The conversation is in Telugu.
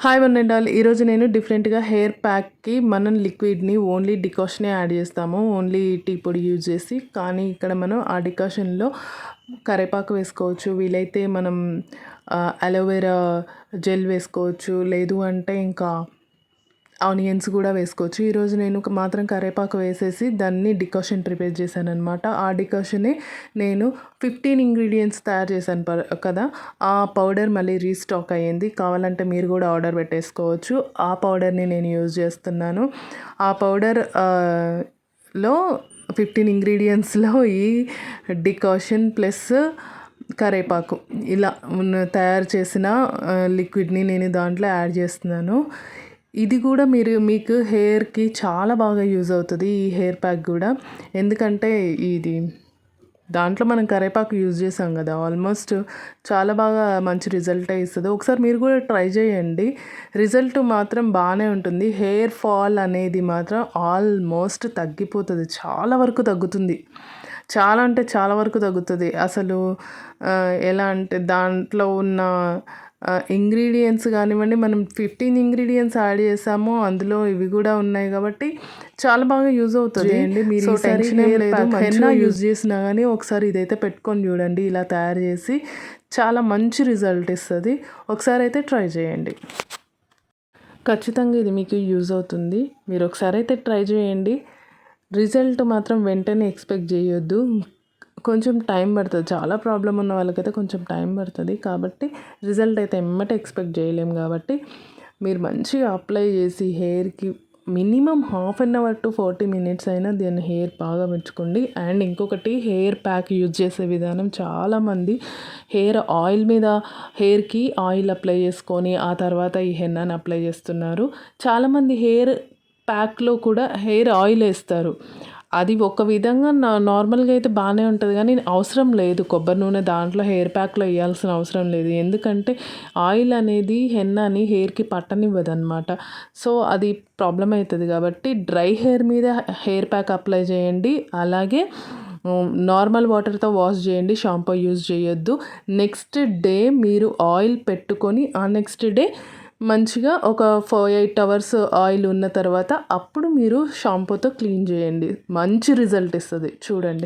Hi one and all. ఈరోజు నేను డిఫరెంట్గా హెయిర్ ప్యాక్కి మనం లిక్విడ్ని ఓన్లీ డికాషనే యాడ్ చేస్తాము, ఓన్లీ టీ పొడి యూజ్ చేసి. కానీ ఇక్కడ మనం ఆ డికాషన్లో కరివేపాకు వేసుకోవచ్చు, వీలైతే మనం అలోవెరా జెల్ వేసుకోవచ్చు, లేదు అంటే ఇంకా ఆనియన్స్ కూడా వేసుకోవచ్చు. ఈరోజు నేను మాత్రం కరివేపాకు వేసేసి దాన్ని డికాషన్ ప్రిపేర్ చేశాను అనమాట. ఆ డికాషనే నేను 15 ఇంగ్రీడియంట్స్ తయారు చేశాను కదా. ఆ పౌడర్ మళ్ళీ రీస్టాక్ అయ్యింది, కావాలంటే మీరు కూడా ఆర్డర్ పెట్టేసుకోవచ్చు. ఆ పౌడర్ని నేను యూజ్ చేస్తున్నాను. ఆ పౌడర్ లో 15 ఇంగ్రీడియంట్స్లో ఈ డికాషన్ ప్లస్ కరివేపాకు ఇలా తయారు చేసిన లిక్విడ్ని నేను దాంట్లో యాడ్ చేస్తున్నాను. ఇది కూడా మీకు హెయిర్కి చాలా బాగా యూజ్ అవుతుంది ఈ హెయిర్ ప్యాక్ కూడా. ఎందుకంటే ఇది దాంట్లో మనం కరివేపాకు యూజ్ చేసాం కదా, ఆల్మోస్ట్ చాలా బాగా మంచి రిజల్టే ఇస్తుంది. ఒకసారి మీరు కూడా ట్రై చేయండి, రిజల్ట్ మాత్రం బాగానే ఉంటుంది. హెయిర్ ఫాల్ అనేది మాత్రం ఆల్మోస్ట్ తగ్గిపోతుంది, చాలా వరకు తగ్గుతుంది. చాలా అంటే చాలా వరకు తగ్గుతుంది. అసలు ఎలా అంటే దాంట్లో ఉన్న ఇంగ్రీడియంట్స్ కానివ్వండి, మనం 15 ఇంగ్రీడియంట్స్ యాడ్ చేసాము, అందులో ఇవి కూడా ఉన్నాయి కాబట్టి చాలా బాగా యూజ్ అవుతుంది అండి. మీరు టెన్షన్ ఏం లేదు, హెన్నా యూజ్ చేసినా కానీ ఒకసారి ఇదైతే పెట్టుకొని చూడండి. ఇలా తయారు చేసి చాలా మంచి రిజల్ట్ ఇస్తుంది. ఒకసారి అయితే ట్రై చేయండి, ఖచ్చితంగా ఇది మీకు యూజ్ అవుతుంది. మీరు ఒకసారి అయితే ట్రై చేయండి. రిజల్ట్ మాత్రం వెంటనే ఎక్స్పెక్ట్ చేయొద్దు, కొంచెం టైం పడుతుంది. చాలా ప్రాబ్లం ఉన్న వాళ్ళకైతే కొంచెం టైం పడుతుంది, కాబట్టి రిజల్ట్ అయితే ఎమ్మటే ఎక్స్పెక్ట్ చేయలేము. కాబట్టి మీరు మంచిగా అప్లై చేసి హెయిర్కి మినిమం 1/2 అవర్ టు 40 మినిట్స్ అయినా దీన్ని హెయిర్ బాగా పెంచుకోండి. అండ్ ఇంకొకటి, హెయిర్ ప్యాక్ యూజ్ చేసే విధానం, చాలామంది హెయిర్ ఆయిల్ మీద హెయిర్కి ఆయిల్ అప్లై చేసుకొని ఆ తర్వాత ఈ హెన్నాని అప్లై చేస్తున్నారు. చాలామంది హెయిర్ ప్యాక్లో కూడా హెయిర్ ఆయిల్ వేస్తారు. అది ఒక విధంగా నార్మల్గా అయితే బాగానే ఉంటుంది, కానీ అవసరం లేదు. కొబ్బరి నూనె దాంట్లో హెయిర్ ప్యాక్లో వేయాల్సిన అవసరం లేదు, ఎందుకంటే ఆయిల్ అనేది హెన్నాని హెయిర్కి పట్టనివ్వదు అనమాట. సో అది ప్రాబ్లం అవుతుంది. కాబట్టి డ్రై హెయిర్ మీద హెయిర్ ప్యాక్ అప్లై చేయండి, అలాగే నార్మల్ వాటర్తో వాష్ చేయండి, షాంపూ యూజ్ చేయొద్దు. నెక్స్ట్ డే మీరు ఆయిల్ పెట్టుకొని ఆ నెక్స్ట్ డే మంచిగా ఒక 8 అవర్స్ ఆయిల్ ఉన్న తర్వాత అప్పుడు మీరు షాంపూతో క్లీన్ చేయండి, మంచి రిజల్ట్ ఇస్తుంది చూడండి.